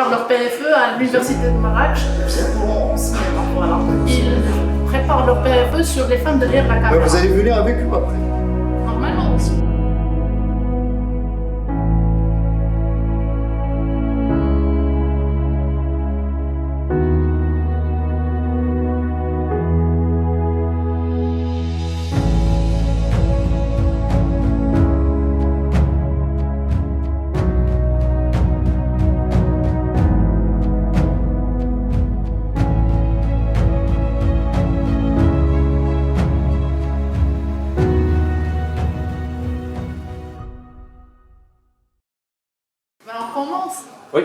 préparent leur PFE à l'université de Marrakech en cinéma. Voilà. Ils préparent leur PFE sur les femmes derrière la caméra. Vous allez venir avec eux après? Normalement aussi. On commence. Oui.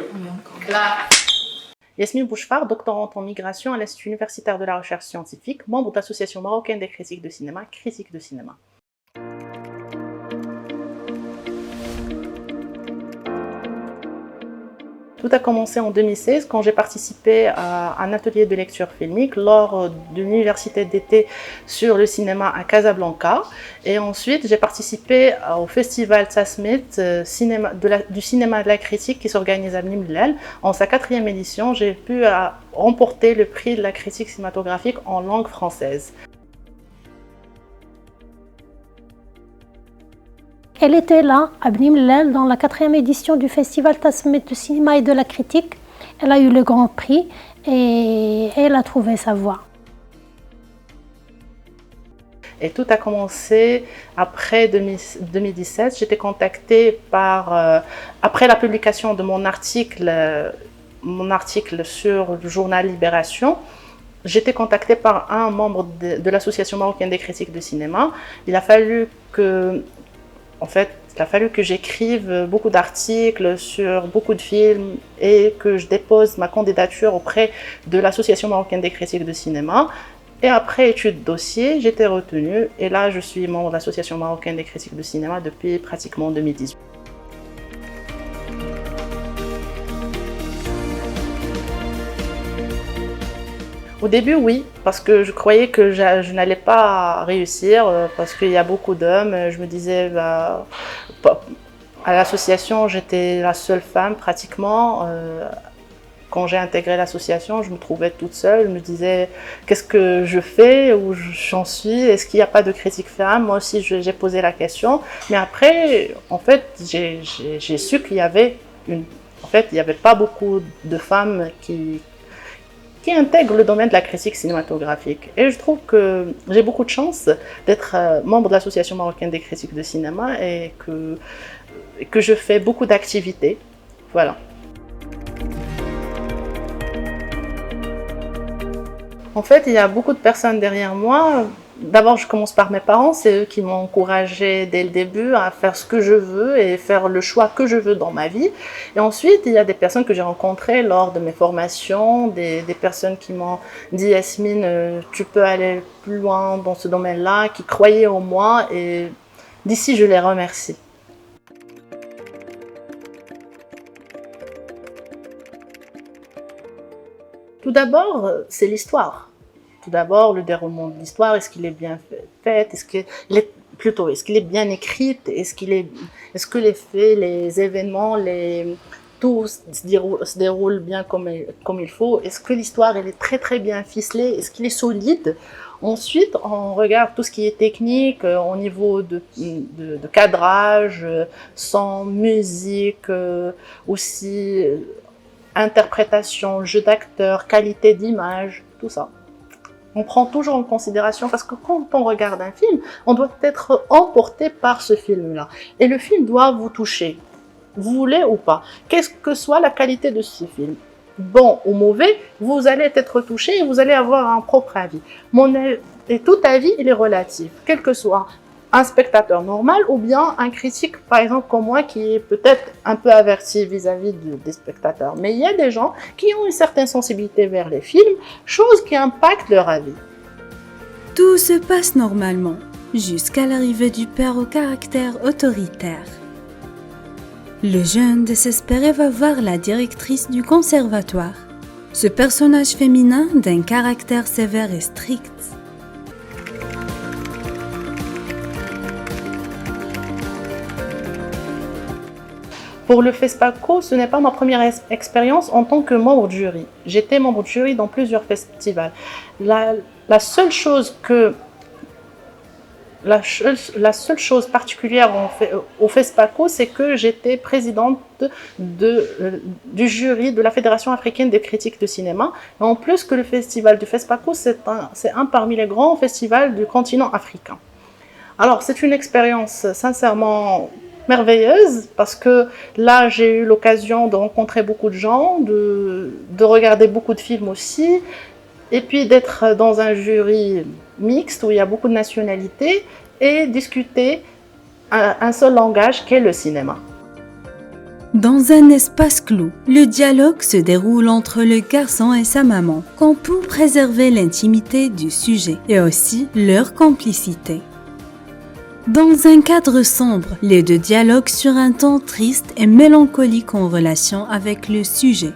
Là. Yasmine Bouchfar, doctorante en migration à l'Institut universitaire de la recherche scientifique, membre de l'Association marocaine des critiques de cinéma, Critique de cinéma. Tout a commencé en 2016 quand j'ai participé à un atelier de lecture filmique lors de l'université d'été sur le cinéma à Casablanca. Et ensuite, j'ai participé au festival Tasmit du cinéma de la critique qui s'organise à Bni Mellal. En sa 4e édition, j'ai pu remporter le prix de la critique cinématographique en langue française. Elle était là, à Bni Mellal, dans la 4e édition du festival Tasmit du cinéma et de la critique. Elle a eu le grand prix et elle a trouvé sa voie. Et tout a commencé après 2017. J'étais contactée après la publication de mon article sur le journal Libération. J'étais contactée par un membre de l'Association marocaine des critiques de cinéma. Il a fallu que j'écrive beaucoup d'articles sur beaucoup de films et que je dépose ma candidature auprès de l'Association marocaine des critiques de cinéma. Et après étude de dossier, j'ai été retenue et là je suis membre de l'Association marocaine des critiques de cinéma depuis pratiquement 2018. Au début, oui, parce que je croyais que je n'allais pas réussir, parce qu'il y a beaucoup d'hommes. Je me disais, à l'association, j'étais la seule femme pratiquement. Quand j'ai intégré l'association, je me trouvais toute seule. Je me disais, qu'est-ce que je fais, où j'en suis, est-ce qu'il n'y a pas de critique femme? Moi aussi, j'ai posé la question. Mais après, en fait, j'ai su qu'il y avait il n'y avait pas beaucoup de femmes qui intègrent le domaine de la critique cinématographique. Et je trouve que j'ai beaucoup de chance d'être membre de l'Association marocaine des critiques de cinéma et que je fais beaucoup d'activités. Voilà. En fait, il y a beaucoup de personnes derrière moi. D'abord, je commence par mes parents, c'est eux qui m'ont encouragée dès le début à faire ce que je veux et faire le choix que je veux dans ma vie. Et ensuite, il y a des personnes que j'ai rencontrées lors de mes formations, des personnes qui m'ont dit « Yasmine, tu peux aller plus loin dans ce domaine-là », qui croyaient en moi et d'ici, je les remercie. Tout d'abord, c'est l'histoire. Tout d'abord, le déroulement de l'histoire, est-ce qu'il est bien fait, est-ce qu'il est bien écrit, est-ce que les faits, les événements, tout se déroule bien comme il faut, est-ce que l'histoire elle est très très bien ficelée, est-ce qu'il est solide. Ensuite, on regarde tout ce qui est technique au niveau de cadrage, son, musique, aussi interprétation, jeu d'acteur, qualité d'image, tout ça. On prend toujours en considération parce que quand on regarde un film, on doit être emporté par ce film-là. Et le film doit vous toucher, vous voulez ou pas. Qu'est-ce que soit la qualité de ce film, bon ou mauvais, vous allez être touché et vous allez avoir un propre avis. Et tout avis, il est relatif, quel que soit un spectateur normal ou bien un critique, par exemple, comme moi, qui est peut-être un peu averti vis-à-vis des spectateurs. Mais il y a des gens qui ont une certaine sensibilité vers les films, chose qui impacte leur avis. Tout se passe normalement, jusqu'à l'arrivée du père au caractère autoritaire. Le jeune désespéré va voir la directrice du conservatoire. Ce personnage féminin d'un caractère sévère et strict. Pour le FESPACO, ce n'est pas ma première expérience en tant que membre de jury. J'étais membre de jury dans plusieurs festivals. La seule chose particulière au FESPACO, c'est que j'étais présidente du jury de la Fédération africaine des critiques de cinéma. Et en plus que le festival du FESPACO, c'est un parmi les grands festivals du continent africain. Alors, c'est une expérience sincèrement merveilleuse parce que là, j'ai eu l'occasion de rencontrer beaucoup de gens, de regarder beaucoup de films aussi, et puis d'être dans un jury mixte où il y a beaucoup de nationalités et discuter un seul langage qui est le cinéma. Dans un espace clos, le dialogue se déroule entre le garçon et sa maman, pour préserver l'intimité du sujet et aussi leur complicité. Dans un cadre sombre, les deux dialoguent sur un ton triste et mélancolique en relation avec le sujet.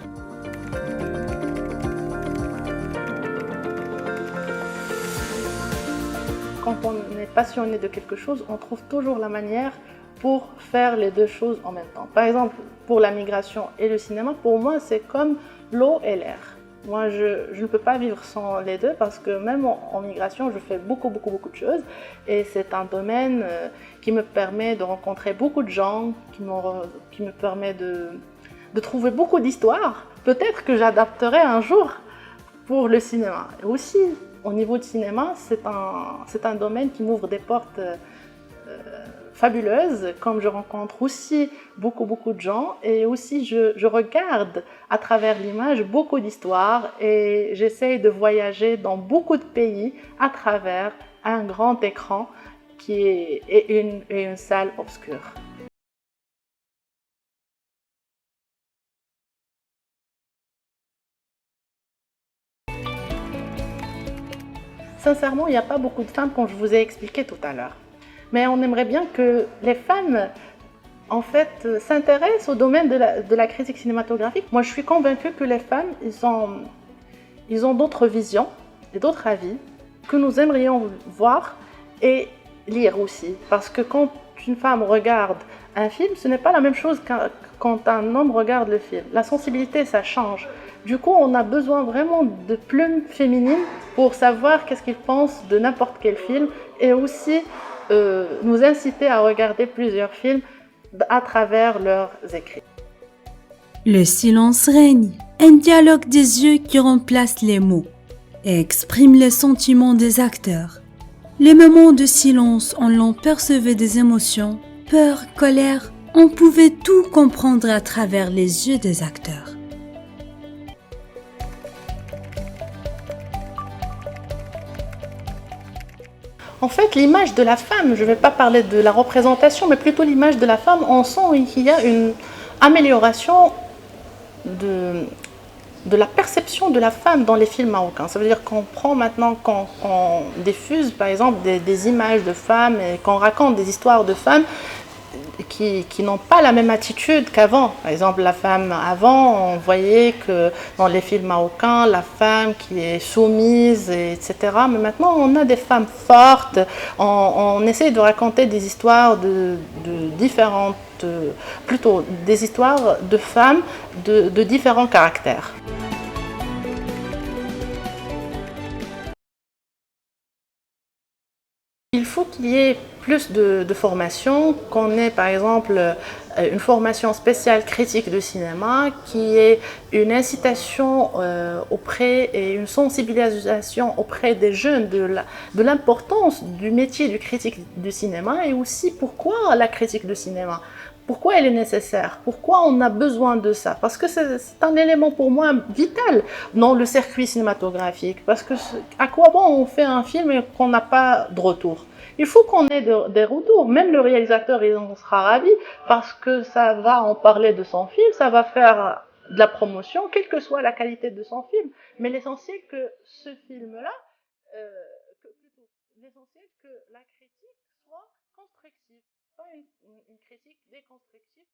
Quand on est passionné de quelque chose, on trouve toujours la manière pour faire les deux choses en même temps. Par exemple, pour la migration et le cinéma, pour moi, c'est comme l'eau et l'air. Moi, je ne peux pas vivre sans les deux parce que même en migration, je fais beaucoup de choses et c'est un domaine qui me permet de rencontrer beaucoup de gens, qui me permet de trouver beaucoup d'histoires. Peut-être que j'adapterai un jour pour le cinéma. Et aussi, au niveau du cinéma, c'est un domaine qui m'ouvre des portes fabuleuses, comme je rencontre aussi beaucoup de gens et aussi je regarde à travers l'image beaucoup d'histoires et j'essaye de voyager dans beaucoup de pays à travers un grand écran et une salle obscure. Sincèrement, il n'y a pas beaucoup de femmes, comme je vous ai expliqué tout à l'heure. Mais on aimerait bien que les femmes, en fait, s'intéressent au domaine de la critique cinématographique. Moi, je suis convaincue que les femmes, ils ont d'autres visions et d'autres avis que nous aimerions voir et lire aussi. Parce que quand une femme regarde un film, ce n'est pas la même chose quand un homme regarde le film. La sensibilité, ça change. Du coup, on a besoin vraiment de plumes féminines pour savoir qu'est-ce qu'ils pensent de n'importe quel film et aussi nous inciter à regarder plusieurs films à travers leurs écrits. Le silence règne, un dialogue des yeux qui remplace les mots et exprime les sentiments des acteurs. Les moments de silence, on l'on percevait des émotions, peur, colère, on pouvait tout comprendre à travers les yeux des acteurs. En fait, l'image de la femme, je ne vais pas parler de la représentation, mais plutôt l'image de la femme, on sent qu'il y a une amélioration de la perception de la femme dans les films marocains. Ça veut dire qu'on prend maintenant, quand on diffuse par exemple des images de femmes et qu'on raconte des histoires de femmes qui n'ont pas la même attitude qu'avant. Par exemple, la femme, avant, on voyait que dans les films marocains, la femme qui est soumise, etc. Mais maintenant, on a des femmes fortes. On essaie de raconter des histoires de différentes, plutôt des histoires de femmes de différents caractères. Il faut qu'il y ait plus de formation, qu'on ait par exemple une formation spéciale critique de cinéma, qui ait une incitation auprès et une sensibilisation auprès des jeunes de l'importance du métier du critique du cinéma et aussi pourquoi la critique de cinéma. Pourquoi elle est nécessaire? Pourquoi on a besoin de ça? Parce que c'est un élément pour moi vital dans le circuit cinématographique. Parce que à quoi bon on fait un film et qu'on n'a pas de retour? Il faut qu'on ait des retours. Même le réalisateur, il en sera ravi parce que ça va en parler de son film, ça va faire de la promotion, quelle que soit la qualité de son film. Mais l'essentiel que ce film-là, l'essentiel que la critique soit constructive, pas une critique déconstructive.